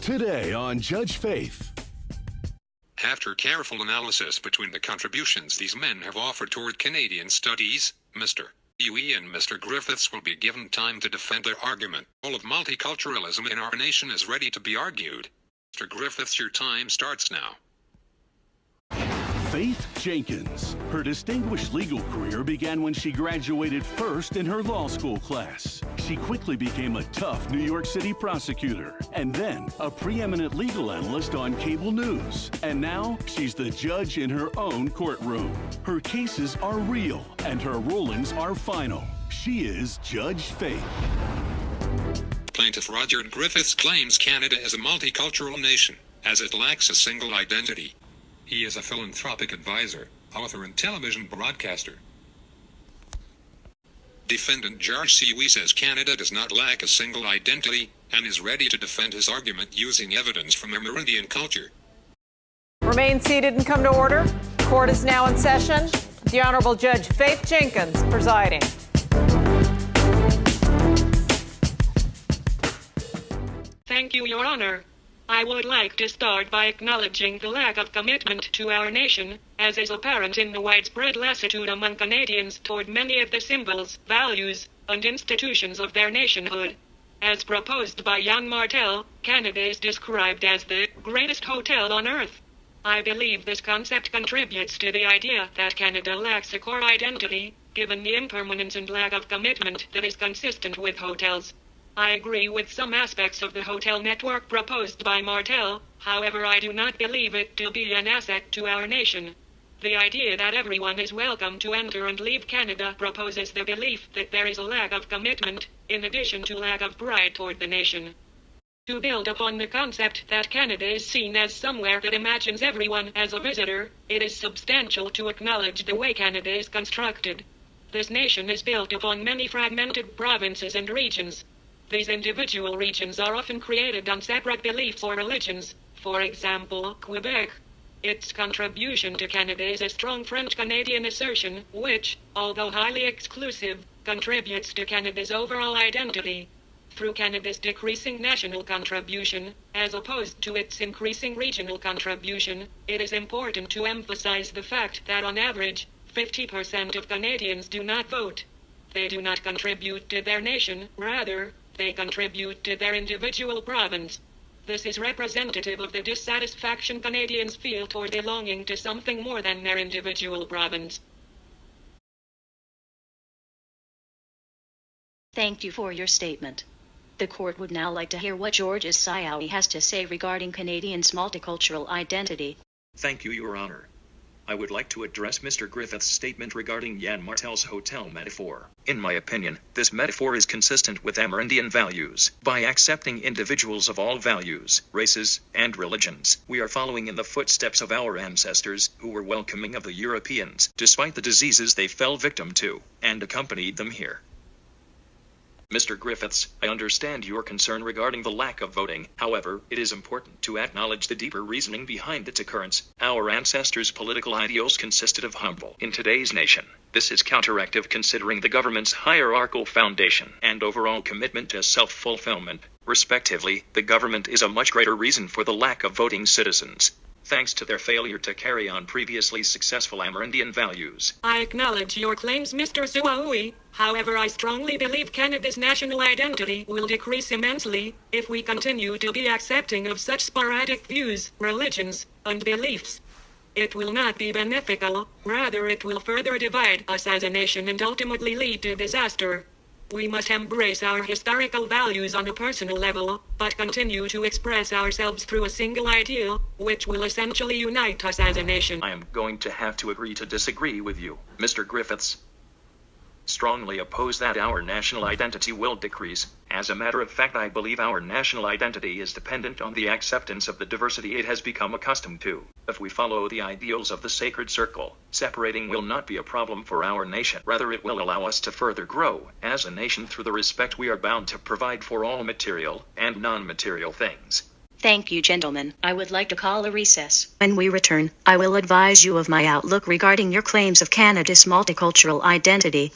Today on Judge Faith. After careful analysis between the contributions these men have offered toward Canadian studies, Mr. Sioui and Mr. Griffiths will be given time to defend their argument. All of multiculturalism in our nation is ready to be argued. Mr. Griffiths, your time starts now. Faith Jenkins. Her distinguished legal career began when she graduated first in her law school class. She quickly became a tough New York City prosecutor, and then a preeminent legal analyst on cable news. And now she's the judge in her own courtroom. Her cases are real, and her rulings are final. She is Judge Faith. Plaintiff Roger Griffiths claims Canada is a multicultural nation, as it lacks a single identity. He is a philanthropic advisor, author and television broadcaster. Defendant George Sioui says Canada does not lack a single identity, and is ready to defend his argument using evidence from Amerindian culture. Remain seated and come to order. Court is now in session. The Honorable Judge Faith Jenkins presiding. Thank you, Your Honor. I would like to start by acknowledging the lack of commitment to our nation, as is apparent in the widespread lassitude among Canadians toward many of the symbols, values, and institutions of their nationhood. As proposed by Jan Martel, Canada is described as the greatest hotel on earth. I believe this concept contributes to the idea that Canada lacks a core identity, given the impermanence and lack of commitment that is consistent with hotels. I agree with some aspects of the hotel network proposed by Martel, however I do not believe it to be an asset to our nation. The idea that everyone is welcome to enter and leave Canada proposes the belief that there is a lack of commitment, in addition to lack of pride toward the nation. To build upon the concept that Canada is seen as somewhere that imagines everyone as a visitor, it is substantial to acknowledge the way Canada is constructed. This nation is built upon many fragmented provinces and regions. These individual regions are often created on separate beliefs or religions. For example, Quebec. Its contribution to Canada is a strong French-Canadian assertion, which, although highly exclusive, contributes to Canada's overall identity. Through Canada's decreasing national contribution, as opposed to its increasing regional contribution, it is important to emphasize the fact that on average, 50% of Canadians do not vote. They do not contribute to their nation, rather, they contribute to their individual province. This is representative of the dissatisfaction Canadians feel toward belonging to something more than their individual province. Thank you for your statement. The court would now like to hear what George Sioui has to say regarding Canadians' multicultural identity. Thank you, Your Honor. I would like to address Mr. Griffith's statement regarding Jan Martel's hotel metaphor. In my opinion, this metaphor is consistent with Amerindian values. By accepting individuals of all values, races, and religions, we are following in the footsteps of our ancestors, who were welcoming of the Europeans, despite the diseases they fell victim to, and accompanied them here. Mr. Griffiths, I understand your concern regarding the lack of voting. However, it is important to acknowledge the deeper reasoning behind its occurrence. Our ancestors' political ideals consisted of humble. In today's nation, this is counteractive considering the government's hierarchical foundation and overall commitment to self-fulfillment. Respectively, the government is a much greater reason for the lack of voting citizens, thanks to their failure to carry on previously successful Amerindian values. I acknowledge your claims, Mr. Sioui. However, I strongly believe Canada's national identity will decrease immensely if we continue to be accepting of such sporadic views, religions, and beliefs. It will not be beneficial, rather it will further divide us as a nation and ultimately lead to disaster. We must embrace our historical values on a personal level, but continue to express ourselves through a single ideal, which will essentially unite us as a nation. I am going to have to agree to disagree with you, Mr. Griffiths. Strongly oppose that our national identity will decrease. As a matter of fact, I believe our national identity is dependent on the acceptance of the diversity it has become accustomed to. If we follow the ideals of the sacred circle, separating will not be a problem for our nation. Rather, it will allow us to further grow as a nation through the respect we are bound to provide for all material and non-material things. Thank you, gentlemen. I would like to call a recess. When we return, I will advise you of my outlook regarding your claims of Canada's multicultural identity.